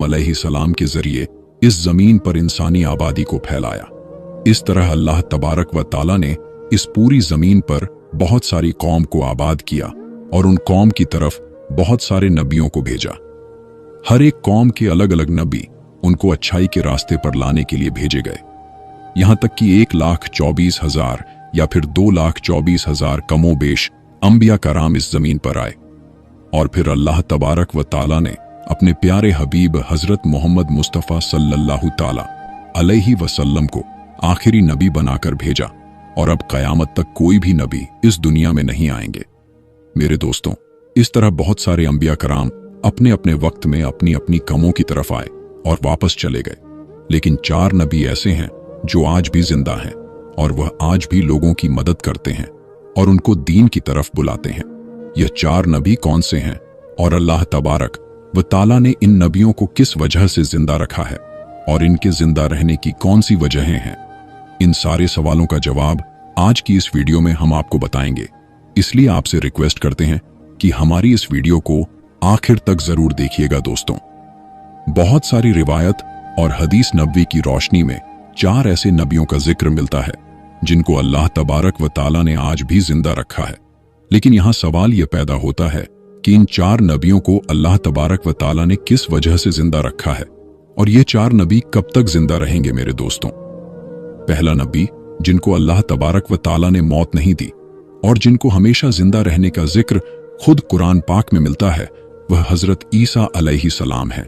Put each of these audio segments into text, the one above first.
अलैहिस्सलाम के जरिए इस जमीन पर इंसानी आबादी को फैलाया। इस तरह अल्लाह तबारक व ताला ने इस पूरी जमीन पर बहुत सारी कौम को आबाद किया और उन कौम की तरफ बहुत सारे नबियों को भेजा। हर एक कौम के अलग अलग नबी उनको अच्छाई के रास्ते पर लाने के लिए भेजे गए। यहां तक कि 1,24,000 या फिर 2,24,000 कमोबेश अंबिया कराम इस जमीन पर आए। और फिर अल्लाह तबारक व ताला ने अपने प्यारे हबीब हजरत मोहम्मद मुस्तफ़ा सल्लल्लाहु ताला अलैहि वसल्लम को आखिरी नबी बनाकर भेजा और अब क़यामत तक कोई भी नबी इस दुनिया में नहीं आएंगे। मेरे दोस्तों, इस तरह बहुत सारे अंबिया कराम अपने अपने वक्त में अपनी अपनी कमों की तरफ आए और वापस चले गए। लेकिन 4 नबी ऐसे हैं जो आज भी जिंदा हैं और वह आज भी लोगों की मदद करते हैं और उनको दीन की तरफ बुलाते हैं। यह 4 नबी कौन से हैं और अल्लाह तबारक व ताला ने इन नबियों को किस वजह से जिंदा रखा है और इनके जिंदा रहने की कौन सी वजहें हैं, इन सारे सवालों का जवाब आज की इस वीडियो में हम आपको बताएंगे। इसलिए आपसे रिक्वेस्ट करते हैं कि हमारी इस वीडियो को आखिर तक जरूर देखिएगा। दोस्तों, बहुत सारी रिवायत और हदीस नबवी की रोशनी में 4 ऐसे नबियों का जिक्र मिलता है जिनको अल्लाह तबारक व ताला ने आज भी जिंदा रखा है। लेकिन यहां सवाल यह पैदा होता है कि इन 4 नबियों को अल्लाह तबारक व ताला ने किस वजह से जिंदा रखा है और ये 4 नबी कब तक जिंदा रहेंगे। मेरे दोस्तों, पहला नबी जिनको अल्लाह तबारक व ताला ने मौत नहीं दी और जिनको हमेशा जिंदा रहने का जिक्र खुद कुरान पाक में मिलता है, वह हजरत ईसा अलैहिस्सलाम है।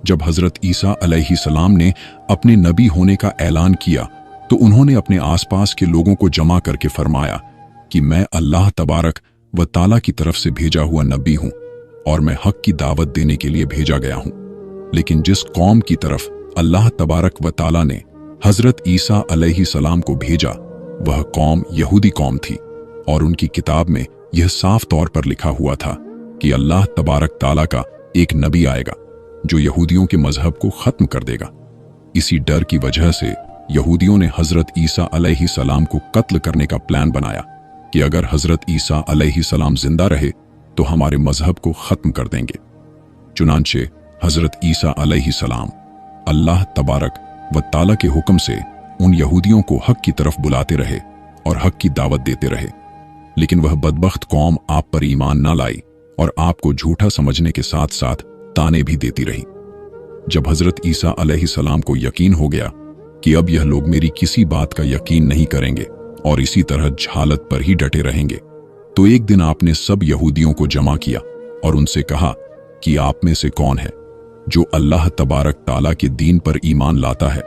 जब हजरत ईसा अलैहिस्सलाम ने अपने नबी होने का ऐलान किया तो उन्होंने अपने आसपास के लोगों को जमा करके फरमाया कि मैं अल्लाह तबारक व ताला की तरफ से भेजा हुआ नबी हूं और मैं हक की दावत देने के लिए भेजा गया हूं। लेकिन जिस कौम की तरफ अल्लाह तबारक व ताला ने हजरत ईसा अलैहिस्सलाम को भेजा, वह कौम यहूदी कौम थी और उनकी किताब में यह साफ तौर पर लिखा हुआ था कि अल्लाह तबारक ताला का एक नबी आएगा जो यहूदियों के मजहब को खत्म कर देगा। इसी डर की वजह से यहूदियों ने हजरत ईसा अलैहिस्सलाम को कत्ल करने का प्लान बनाया कि अगर हजरत ईसा अलैहिस्सलाम जिंदा रहे तो हमारे मजहब को खत्म कर देंगे। चुनांचे हजरत ईसा अलैहिस्सलाम अल्लाह तबारक व ताला के हुक्म से उन यहूदियों को हक की तरफ बुलाते रहे और हक की दावत देते रहे। लेकिन वह बदबख्त कौम आप पर ईमान ना लाई और आपको झूठा समझने के साथ साथ ताने भी देती रही। जब हजरत ईसा अलैहिस्सलाम को यकीन हो गया कि अब यह लोग मेरी किसी बात का यकीन नहीं करेंगे और इसी तरह जहालत पर ही डटे रहेंगे, तो एक दिन आपने सब यहूदियों को जमा किया और उनसे कहा कि आप में से कौन है जो अल्लाह तबारक ताला के दीन पर ईमान लाता है।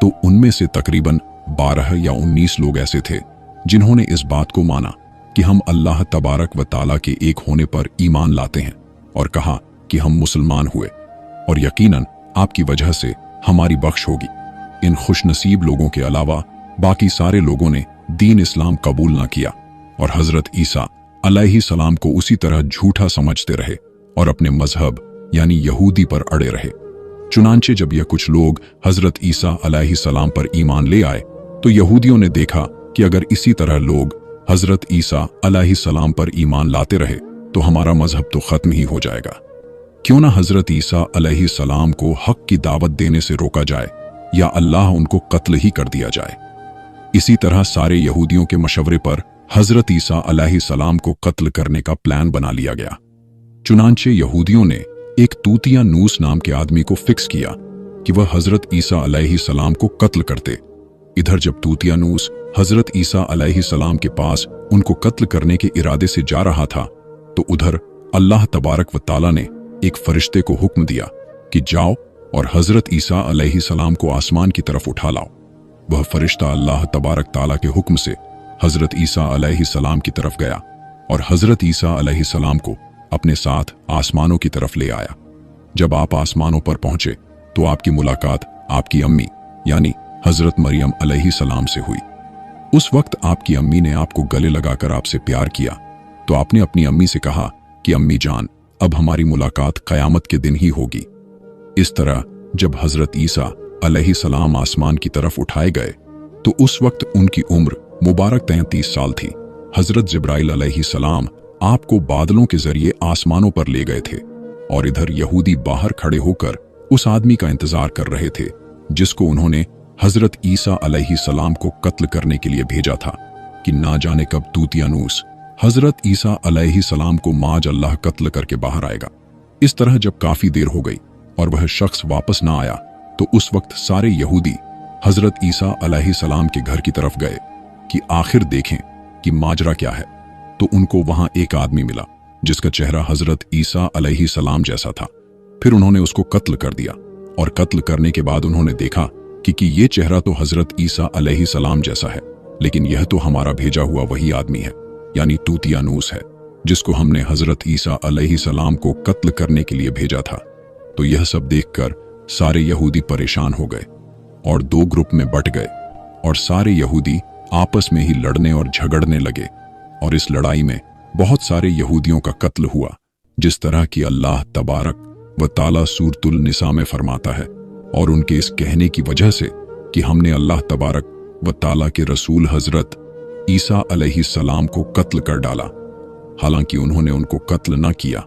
तो उनमें से तकरीबन 12 या 19 लोग ऐसे थे जिन्होंने इस बात को माना कि हम अल्लाह तबारक व ताला के एक होने पर ईमान लाते हैं और कहा कि हम मुसलमान हुए और यकीनन आपकी वजह से हमारी बख्श होगी। इन खुशनसीब लोगों के अलावा बाकी सारे लोगों ने दीन इस्लाम कबूल ना किया और हजरत ईसा अलैहिस्सलाम को उसी तरह झूठा समझते रहे और अपने मजहब यानी यहूदी पर अड़े रहे। चुनांचे जब यह कुछ लोग हजरत ईसा अलैहिस्सलाम पर ईमान ले आए तो यहूदियों ने देखा कि अगर इसी तरह लोग हजरत ईसा अलैहिस्सलाम पर ईमान लाते रहे तो हमारा मजहब तो खत्म ही हो जाएगा। क्यों ना हजरत ईसा अलैहिस्सलाम को हक की दावत देने से रोका जाए या अल्लाह उनको कत्ल ही कर दिया जाए। इसी तरह सारे यहूदियों के मशवरे पर हजरत ईसा अलैहिस्सलाम को कत्ल करने का प्लान बना लिया गया। चुनांचे यहूदियों ने एक तूतिया नूस नाम के आदमी को फिक्स किया कि वह हजरत ईसा अलैहिस्सलाम को कत्ल करते। इधर जब तूतिया नूस हजरत ईसा अलैहिस्सलाम के पास उनको कत्ल करने के इरादे से जा रहा था तो उधर अल्लाह तबारक व ताला ने एक फरिश्ते को हुक्म दिया कि जाओ और हजरत ईसा अलैहिस्सलाम को आसमान की तरफ उठा लाओ। वह फरिश्ता अल्लाह तबारक ताला के हुक्म से हजरत ईसा अलैहिस्सलाम की तरफ गया और हजरत ईसा अलैहिस्सलाम को अपने साथ आसमानों की तरफ ले आया। जब आप आसमानों पर पहुंचे तो आपकी मुलाकात आपकी अम्मी यानी हजरत मरियम अलैहिस्सलाम से हुई। उस वक्त आपकी अम्मी ने आपको गले लगाकर आपसे प्यार किया तो आपने अपनी अम्मी से कहा कि अम्मी जान, अब हमारी मुलाकात क़यामत के दिन ही होगी। इस तरह जब हजरत ईसा अलैहिस्सलाम आसमान की तरफ उठाए गए तो उस वक्त उनकी उम्र मुबारक 33 साल थी। हजरत जिब्राइल अलैहिस्सलाम आपको बादलों के जरिए आसमानों पर ले गए थे और इधर यहूदी बाहर खड़े होकर उस आदमी का इंतजार कर रहे थे जिसको उन्होंने हजरत ईसा अलैहिस्सलाम को कत्ल करने के लिए भेजा था कि ना जाने कब तूतियानूस हजरत ईसा अलैहिस्सलाम को माज अल्लाह कत्ल करके बाहर आएगा। इस तरह जब काफी देर हो गई और वह शख्स वापस ना आया तो उस वक्त सारे यहूदी हजरत ईसा अलैहिस्सलाम के घर की तरफ गए कि आखिर देखें कि माजरा क्या है। तो उनको वहां एक आदमी मिला जिसका चेहरा हजरत ईसा अलैहिस्सलाम जैसा था। फिर उन्होंने उसको कत्ल कर दिया और कत्ल करने के बाद उन्होंने देखा कि ये चेहरा तो हजरत ईसा अलैहिस्सलाम जैसा है, लेकिन यह तो हमारा भेजा हुआ वही आदमी है, यानी तूतियानूस है, जिसको हमने हजरत ईसा अलैहिस्सलाम को कत्ल करने के लिए भेजा था। तो यह सब देखकर सारे यहूदी परेशान हो गए और दो ग्रुप में बट गए और सारे यहूदी आपस में ही लड़ने और झगड़ने लगे। और इस लड़ाई में बहुत सारे यहूदियों का कत्ल हुआ, जिस तरह की अल्लाह तबारक व ताला सूरतुल निसा में फरमाता है। और उनके इस कहने की वजह से कि हमने अल्लाह तबारक व ताला के रसूल हजरत ईसा अलैहिस्सलाम को कत्ल कर डाला, हालांकि उन्होंने उनको कत्ल न किया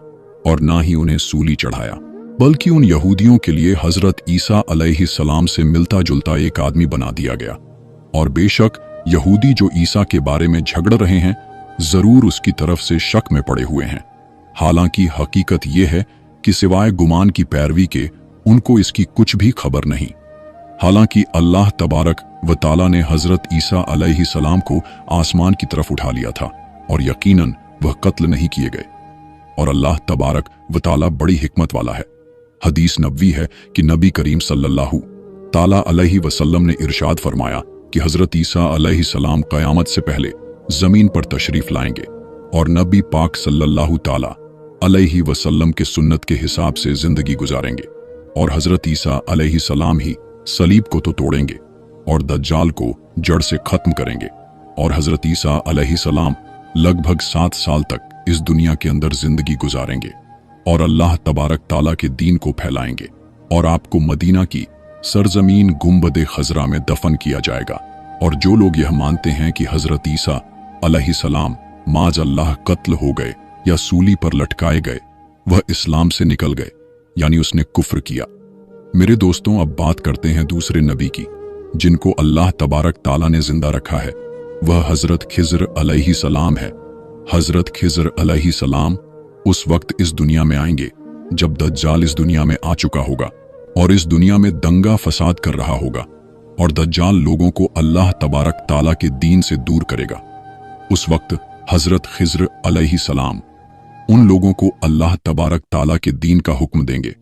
और ना ही उन्हें सूली चढ़ाया, बल्कि उन यहूदियों के लिए हजरत ईसा अलैहिस्सलाम से मिलता जुलता एक आदमी बना दिया गया। और बेशक यहूदी जो ईसा के बारे में झगड़ रहे हैं जरूर उसकी तरफ से शक में पड़े हुए हैं, हालांकि हकीकत यह है कि सिवाय गुमान की पैरवी के उनको इसकी कुछ भी खबर नहीं। हालांकि अल्लाह तबारक व ताला ने हजरत ईसा अलैहिस्सलाम को आसमान की तरफ उठा लिया था और यकीनन वह कत्ल नहीं किए गए। और अल्लाह तबारक व ताला बड़ी हिकमत वाला है। हदीस नबवी है कि नबी करीम सल्लल्लाहु ताला अलैहि वसल्लम ने इरशाद फरमाया कि हजरत ईसा अलैहिस्सलाम क़यामत से पहले जमीन पर तशरीफ लाएंगे और नबी पाक सल्लल्लाहु ताला अलैहि वसल्लम के सुन्नत के हिसाब से जिंदगी गुजारेंगे और हजरत ईसा अलैहिस्सलाम ही सलीब को तो तोड़ेंगे और दज्जाल को जड़ से खत्म करेंगे। और हजरत ईसा अलैहिस्सलाम लगभग 7 साल तक इस दुनिया के अंदर जिंदगी गुजारेंगे और अल्लाह तबारक ताला के दीन को फैलाएंगे और आपको मदीना की सरजमीन गुंबद खजरा में दफन किया जाएगा। और जो लोग यह मानते हैं कि हजरत ईसा अलैहिस्सलाम माज अल्लाह कत्ल हो गए या सूली पर लटकाए गए, वह इस्लाम से निकल गए, यानी उसने कुफ्र किया। मेरे दोस्तों, अब बात करते हैं दूसरे नबी की जिनको अल्लाह तबारक ताला ने जिंदा रखा है। वह हजरत खिज्र अलैहिस्सलाम है। हजरत खिज्र अलैहिस्सलाम उस वक्त इस दुनिया में आएंगे जब दज्जाल इस दुनिया में आ चुका होगा और इस दुनिया में दंगा फसाद कर रहा होगा और दज्जाल लोगों को अल्लाह तबारक ताला के दीन से दूर करेगा। उस वक्त हजरत खिज्र अलैहिस्सलाम उन लोगों को अल्लाह तबारक ताला के दीन का हुक्म देंगे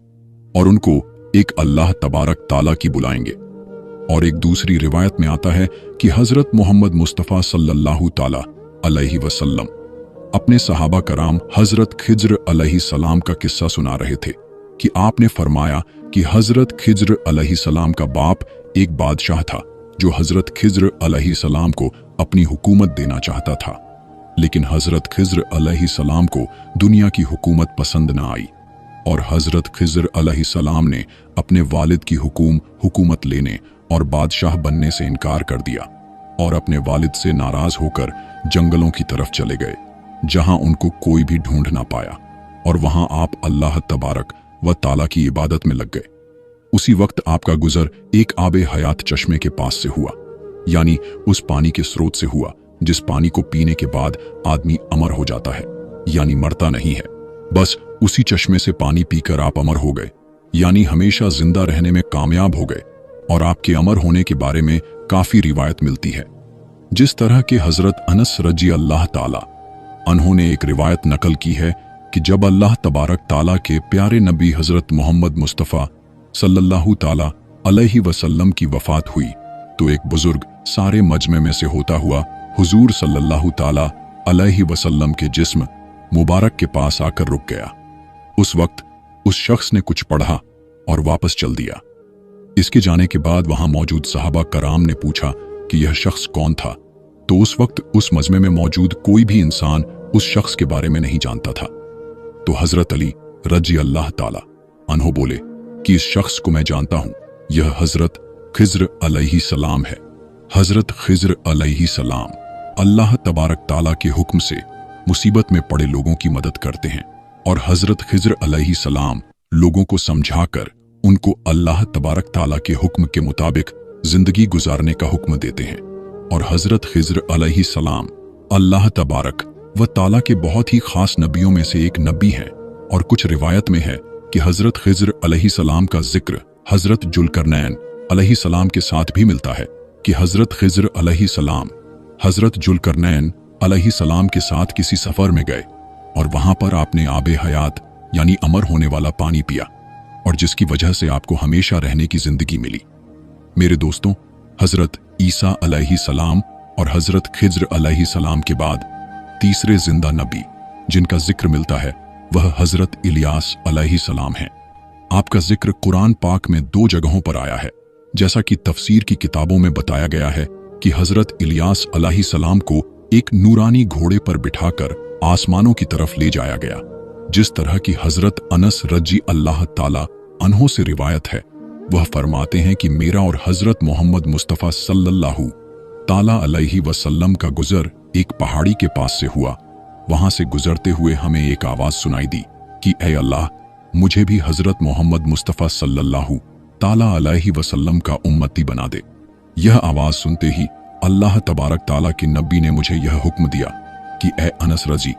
और उनको एक अल्लाह तबारक ताला की बुलाएंगे। और एक दूसरी रिवायत में आता है कि हजरत मोहम्मद मुस्तफ़ा सल्लल्लाहु ताला अलैहि वसल्लम अपने सहाबा कराम हजरत खिज्र अलैहिस्सलाम का किस्सा सुना रहे थे कि आपने फरमाया कि हजरत खिज्र अलैहिस्सलाम का बाप एक बादशाह था जो हजरत खिज्र अलैहिस्सलाम को अपनी हुकूमत देना चाहता था, लेकिन हजरत खिज्र अलैहिस्सलाम को दुनिया की हुकूमत पसंद न आई और हजरत खिज्र अलैहिस्सलाम ने अपने वालिद की हुकूमत लेने और बादशाह बनने से इनकार कर दिया और अपने वालिद से नाराज होकर जंगलों की तरफ चले गए, जहां उनको कोई भी ढूंढ ना पाया और वहां आप अल्लाह तबारक व ताला की इबादत में लग गए। उसी वक्त आपका गुजर एक आबे हयात चश्मे के पास से हुआ, यानी उस पानी के स्रोत से हुआ जिस पानी को पीने के बाद आदमी अमर हो जाता है, यानी मरता नहीं है। बस उसी चश्मे से पानी पीकर आप अमर हो गए, यानी हमेशा जिंदा रहने में कामयाब हो गए। और आपके अमर होने के बारे में काफी रिवायत मिलती है। जिस तरह के हजरत अनस रजी अल्लाह ताला उन्होंने एक रिवायत नकल की है कि जब अल्लाह तबारक ताला के प्यारे नबी हजरत मोहम्मद मुस्तफ़ा सल्लल्लाहु ताला अलैहि वसल्लम की वफात हुई तो एक बुजुर्ग सारे मजमे में से होता हुआ हुजूर सल्लल्लाहु ताला अलैहि वसल्लम के जिस्म मुबारक के पास आकर रुक गया। उस वक्त उस शख्स ने कुछ पढ़ा और वापस चल दिया। इसके जाने के बाद वहां मौजूद सहाबा कराम ने पूछा कि यह शख्स कौन था, तो उस वक्त उस मजमे में मौजूद कोई भी इंसान उस शख्स के बारे में नहीं जानता था। तो हजरत अली रजी अल्लाह ताला अन्हो बोले कि इस शख्स को मैं जानता हूं, यह हजरत खिज्र अलैहिस्सलाम है। हजरत खिज्र अलैहिस्सलाम अल्लाह तबारक ताला के हुक्म से मुसीबत में पड़े लोगों की मदद करते हैं और हजरत खिज्र अलैहिस्सलाम लोगों को समझाकर उनको अल्लाह तबारक ताला के हुक्म के मुताबिक जिंदगी गुजारने का हुक्म देते हैं। और हजरत खिज्र अलैहिस्सलाम अल्लाह तबारक व ताला के बहुत ही खास नबियों में से एक नबी हैं। और कुछ रिवायत में है कि हजरत खिज्र अलैहिस्सलाम का जिक्र हजरत जुल्करनैन अलैहिस्सलाम के साथ भी मिलता है कि हजरत खिज्र अलैहिस्सलाम हजरत जुल्करनैन अलैहिस्सलाम के साथ किसी सफर में गए और वहां पर आपने आबे हयात यानी अमर होने वाला पानी पिया, और जिसकी वजह से आपको हमेशा रहने की जिंदगी मिली। मेरे दोस्तों, हजरत ईसा अलैहिस्सलाम और हजरत खिज्र अलैहिस्सलाम के बाद तीसरे जिंदा नबी जिनका जिक्र मिलता है वह हजरत इलियास अलैहिस्सलाम हैं। आपका जिक्र कुरान पाक में 2 जगहों पर आया है। जैसा कि तफसीर की किताबों में बताया गया है कि हजरत इलियास अलैहिस्सलाम को एक नूरानी घोड़े पर बिठाकर आसमानों की तरफ ले जाया गया। जिस तरह की हजरत अनस रजी अल्लाह ताला अन्हो से रिवायत है, वह फरमाते हैं कि मेरा और हजरत मोहम्मद मुस्तफ़ा सल्लल्लाहु ताला अलैहि वसल्लम का गुजर एक पहाड़ी के पास से हुआ। वहां से गुजरते हुए हमें एक आवाज सुनाई दी कि ऐ अल्लाह, मुझे भी हजरत मोहम्मद मुस्तफ़ा सल्लल्लाहु ताला अलैहि वसल्लम का उम्मती बना दे। यह आवाज सुनते ही अल्लाह तबारक ताला के नबी ने मुझे यह हुक्म दिया कि ऐ अनस रजी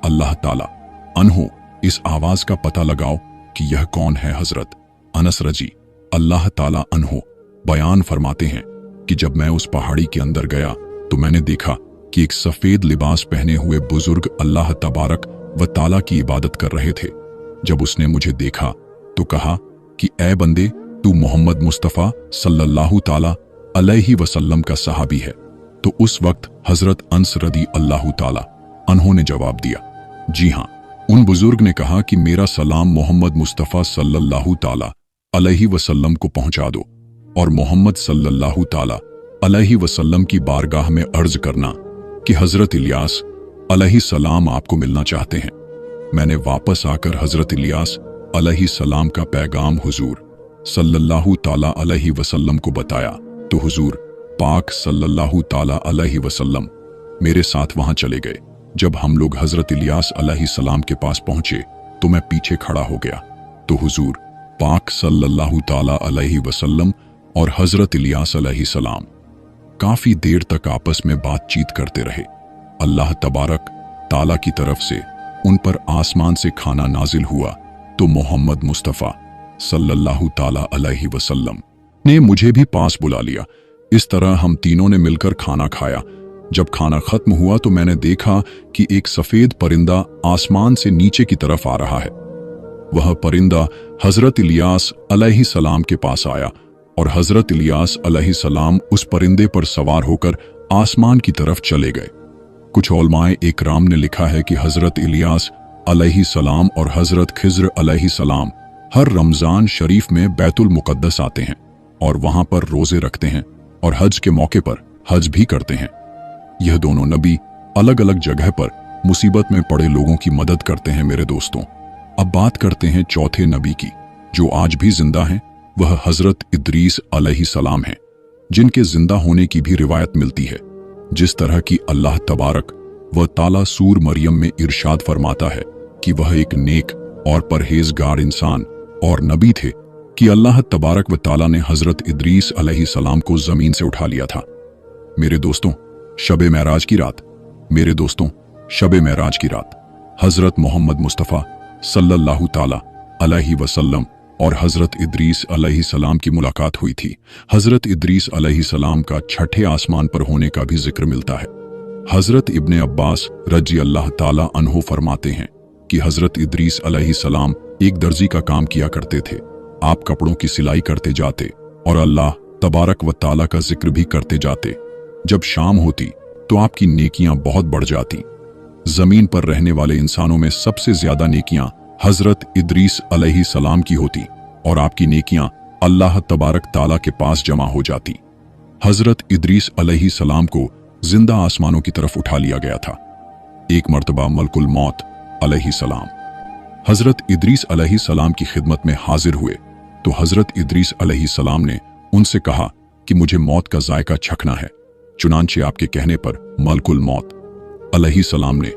अल्लाह ताला अन्हो, इस आवाज का पता लगाओ कि यह कौन है। हजरत अनस रजी अल्लाह ताला अन्हो बयान फरमाते हैं कि जब मैं उस पहाड़ी के अंदर गया तो मैंने देखा कि एक सफेद लिबास पहने हुए बुजुर्ग अल्लाह तबारक व ताला की इबादत कर रहे थे। जब उसने मुझे देखा तो कहा कि ऐ बंदे, तू मोहम्मद मुस्तफ़ा सल्लल्लाहु ताला अलैहि वसल्लम का सहाबी है। तो उस वक्त हजरत अंस रदी अल्लाह ताला अन्हो ने जवाब दिया, जी हां। उन बुजुर्ग ने कहा कि मेरा सलाम मोहम्मद मुस्तफ़ा सल्लल्लाहु ताला अलैहि वसल्लम को पहुंचा दो और मोहम्मद सल्लल्लाहु ताला अलैहि वसल्लम की बारगाह में अर्ज करना कि हजरत इलियास अलैहिस्सलाम आपको मिलना चाहते हैं। मैंने वापस आकर हजरत इलियास अलैहिस्सलाम का पैगाम हुजूर सल्लल्लाहु ताला अलैहि वसल्लम को बताया तो हुजूर पाक सल्लल्लाहु ताला अलैहि वसल्लम मेरे साथ वहां चले गए। जब हम लोग हजरत इलियास अलैहिस्सलाम के पास पहुंचे तो मैं पीछे खड़ा हो गया तो हुजूर पाक सल्लल्लाहु ताला अलैहि वसल्लम और हजरत इलियास अलैहिस्सलाम काफी देर तक आपस में बातचीत करते रहे। अल्लाह तबारक ताला की तरफ से उन पर आसमान से खाना नाजिल हुआ तो मोहम्मद मुस्तफ़ा सल्लल्लाहु ताला अलैहि वसल्लम ने मुझे भी पास बुला लिया। इस तरह हम तीनों ने मिलकर खाना खाया। जब खाना खत्म हुआ तो मैंने देखा कि एक सफेद परिंदा आसमान से नीचे की तरफ आ रहा है। वह परिंदा हजरत इलियास अलैहिस्सलाम के पास आया और हजरत इलियास अलैहिस्सलाम उस परिंदे पर सवार होकर आसमान की तरफ चले गए। कुछ उलमाए इकराम ने लिखा है कि हजरत इलियास अलैहिस्सलाम और हजरत खिज्र अलैहिस्सलाम हर रमजान शरीफ में बैतुल मुकद्दस आते हैं और वहां पर रोजे रखते हैं और हज के मौके पर हज भी करते हैं। यह दोनों नबी अलग अलग जगह पर मुसीबत में पड़े लोगों की मदद करते हैं। मेरे दोस्तों, अब बात करते हैं चौथे नबी की जो आज भी जिंदा हैं। वह हजरत इद्रीस अलैहिस्सलाम हैं जिनके जिंदा होने की भी रिवायत मिलती है। जिस तरह की अल्लाह तबारक व ताला सूर मरियम में इरशाद फरमाता है कि वह एक नेक और परहेजगार इंसान और नबी थे कि अल्लाह तबारक व ताला ने हजरत इद्रीस अलैहिस्सलाम को जमीन से उठा लिया था। मेरे दोस्तों, शबे महराज की रात शबे महराज की रात हजरत मोहम्मद मुस्तफ़ा सल्लल्लाहु ताला अलैहि वसल्लम और हजरत इद्रीस अलैहिस्सलाम की मुलाकात हुई थी। हजरत इद्रीस अलैहिस्सलाम का छठे आसमान पर होने का भी जिक्र मिलता है। हजरत इब्ने अब्बास रजी अल्लाह ताला अन्हो फरमाते हैं कि हजरत इद्रीस अलैहिस्सलाम एक दर्जी का काम किया करते थे। आप कपड़ों की सिलाई करते जाते और अल्लाह तबारक व ताला का जिक्र भी करते जाते। जब शाम होती तो आपकी नेकियां बहुत बढ़ जाती। जमीन पर रहने वाले इंसानों में सबसे ज्यादा नेकियां हजरत इद्रीस अलैहिस्सलाम की होती और आपकी नेकियां अल्लाह तबारक ताला के पास जमा हो जाती। हजरत इद्रीस अलैहिस्सलाम को जिंदा आसमानों की तरफ उठा लिया गया था। एक मर्तबा मलकुल मौत अलैहिस्सलाम हजरत इद्रीस अलैहिस्सलाम की खिदमत में हाजिर हुए तो हजरत इद्रीस अलैहिस्सलाम ने उनसे कहा कि मुझे मौत का जायका चखना है। चुनांचे आपके कहने पर मलकुल मौत अलैहिस्सलाम ने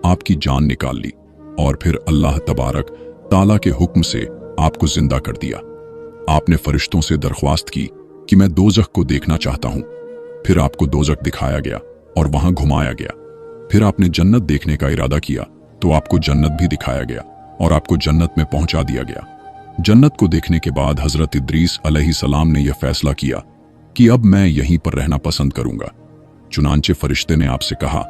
आपकी जान निकाल ली और फिर अल्लाह तबारक ताला के हुक्म से आपको जिंदा कर दिया। आपने फरिश्तों से दरख्वास्त की कि मैं दोज़ख को देखना चाहता हूं। फिर आपको दोज़ख दिखाया गया और वहां घुमाया गया। फिर आपने जन्नत देखने का इरादा किया तो आपको जन्नत भी दिखाया गया और आपको जन्नत में पहुंचा दिया गया। जन्नत को देखने के बाद हजरत इद्रीस अलैहिस्सलाम ने यह फैसला किया कि अब मैं यहीं पर रहना पसंद करूंगा। चुनांचे फरिश्ते ने आपसे कहा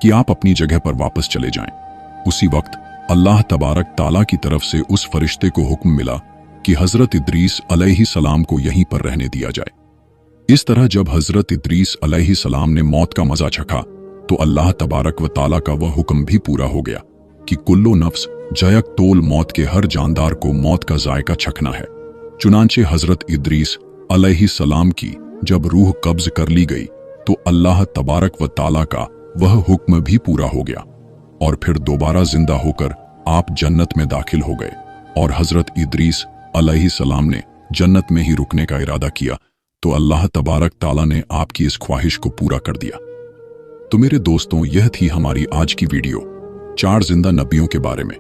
कि आप अपनी जगह पर वापस चले जाएं। उसी वक्त अल्लाह तबारक ताला की तरफ से उस फरिश्ते को हुक्म मिला कि हजरत इद्रीस अलैहिस्सलाम को यहीं पर रहने दिया जाए। इस तरह जब हजरत इद्रीस अलैहिस्सलाम ने मौत का मजा चखा तो अल्लाह तबारक व ताला का वह हुक्म भी पूरा हो गया कि कुल्लो नफ्स जयक तोल मौत के हर जानदार को मौत का जायका चखना है। चुनांचे हजरत इद्रीस अलैहिस्सलाम की जब रूह कब्ज कर ली गई तो अल्लाह तबारक व ताला का वह हुक्म भी पूरा हो गया और फिर दोबारा जिंदा होकर आप जन्नत में दाखिल हो गए। और हजरत इद्रीस अलैहिस्सलाम ने जन्नत में ही रुकने का इरादा किया तो अल्लाह तबारक ताला ने आपकी इस ख्वाहिश को पूरा कर दिया। तो मेरे दोस्तों, यह थी हमारी आज की वीडियो 4 जिंदा नबियों के बारे में।